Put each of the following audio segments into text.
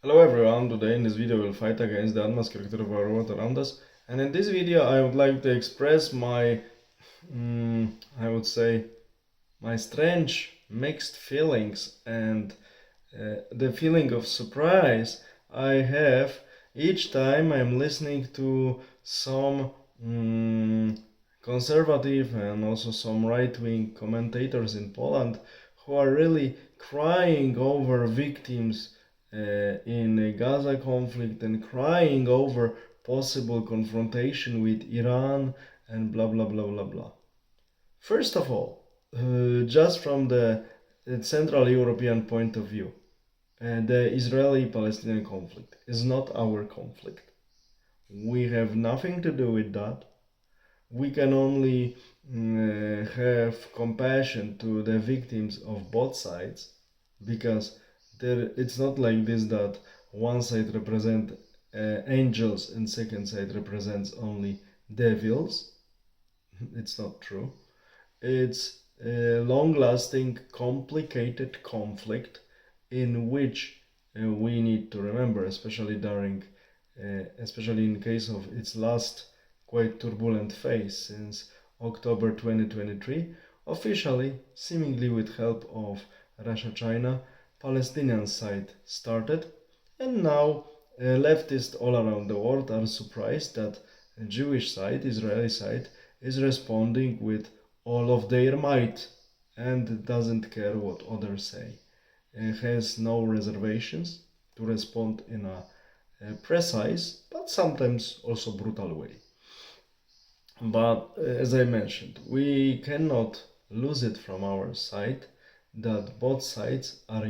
Hello everyone, today in this video we'll fight against the unmasked character of our world around us, and in this video I would like to express my, I would say, my strange mixed feelings and the feeling of surprise I have each time I'm listening to some conservative and also some right-wing commentators in Poland who are really crying over victims in the Gaza conflict and crying over possible confrontation with Iran and blah blah blah blah blah. First of all, just from the Central European point of view, the Israeli-Palestinian conflict is not our conflict. We have nothing to do with that. We can only have compassion to the victims of both sides, because it's not like this that one side represents angels and second side represents only devils. It's not true. It's a long-lasting, complicated conflict in which we need to remember, especially in case of its last quite turbulent phase since October 2023, officially, seemingly with help of Russia, China, Palestinian side started, and now leftists all around the world are surprised that Jewish side, Israeli side, is responding with all of their might and doesn't care what others say. It has no reservations to respond in a precise but sometimes also brutal way. But as I mentioned, we cannot lose it from our side that both sides are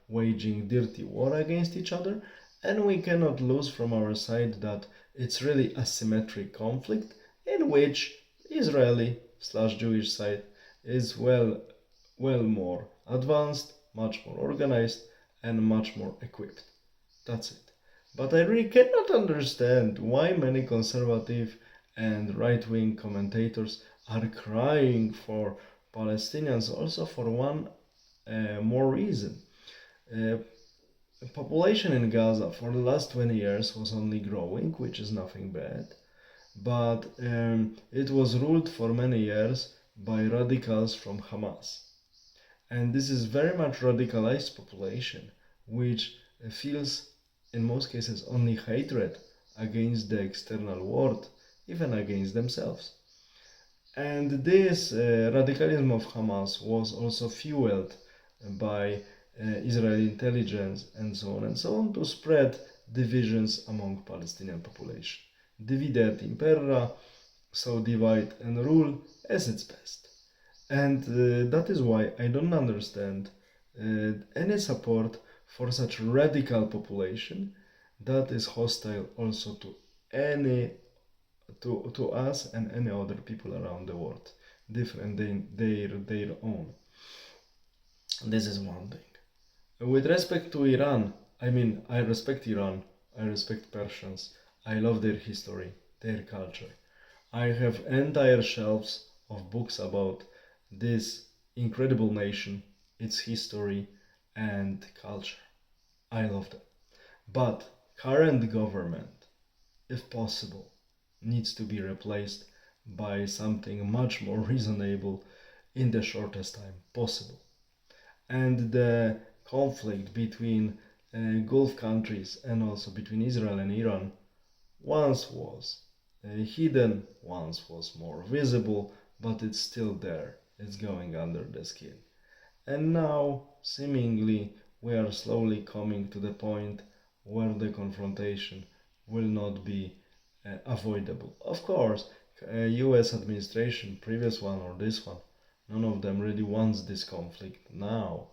waging dirty war against each other, and we cannot lose from our side that it's really a symmetric conflict in which Israeli slash Jewish side is well more advanced, much more organized, and much more equipped. That's it. But I really cannot understand why many conservative and right-wing commentators are crying for Palestinians also for one more reason. Uh, Population in Gaza for the last 20 years was only growing, which is nothing bad, but it was ruled for many years by radicals from Hamas. And this is very much radicalized population, which feels in most cases only hatred against the external world, even against themselves. And this radicalism of Hamas was also fueled by Israeli intelligence and so on to spread divisions among Palestinian population. Divide et impera, so divide and rule as it's best. And that is why I don't understand any support for such radical population that is hostile also to any to us and any other people around the world, different than their own. This is one thing. With respect to Iran, I mean, I respect Iran, I respect Persians, I love their history, their culture. I have entire shelves of books about this incredible nation, its history and culture. I love them. But current government, if possible, needs to be replaced by something much more reasonable in the shortest time possible. And the conflict between Gulf countries and also between Israel and Iran once was hidden, once was more visible, but it's still there. It's going under the skin. And now, seemingly, we are slowly coming to the point where the confrontation will not be avoidable. Of course, US administration, previous one or this one, none of them really wants this conflict now,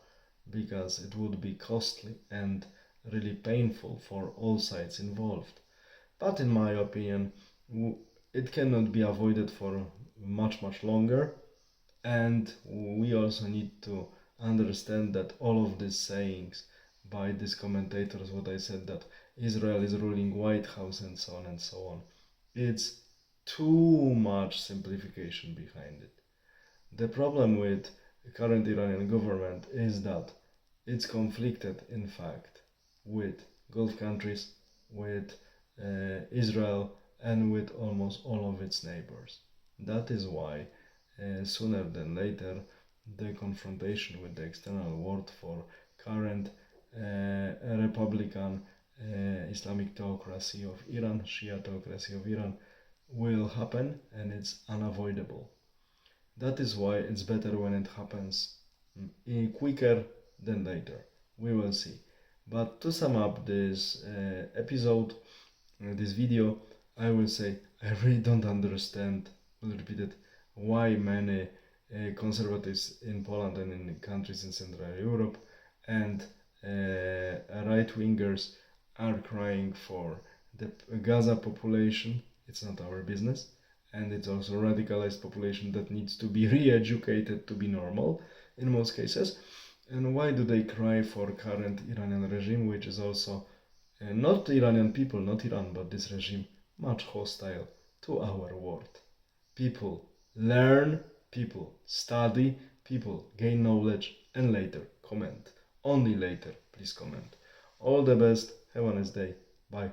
because it would be costly and really painful for all sides involved. But in my opinion, it cannot be avoided for much longer, and we also need to understand that all of these sayings by these commentators, what I said, that Israel is ruling White House and so on, it's too much simplification behind it. The problem with the current Iranian government is that it's conflicted in fact with Gulf countries, with Israel, and with almost all of its neighbors. That is why sooner than later the confrontation with the external world for current Republican Islamic theocracy of Iran, Shia theocracy of Iran, will happen, and it's unavoidable. That is why it's better when it happens quicker than later. We will see. But to sum up this episode, this video, I will say I really don't understand, I'll repeat it, why many conservatives in Poland and in countries in Central Europe and right-wingers are crying for the Gaza population. It's not our business, and it's also radicalized population that needs to be re-educated to be normal in most cases. And why do they cry for current Iranian regime, which is also not Iranian people, not Iran, but this regime, much hostile to our world. People learn, people study, people gain knowledge, and later comment. Only later, please comment. All the best. Have a nice day. Bye.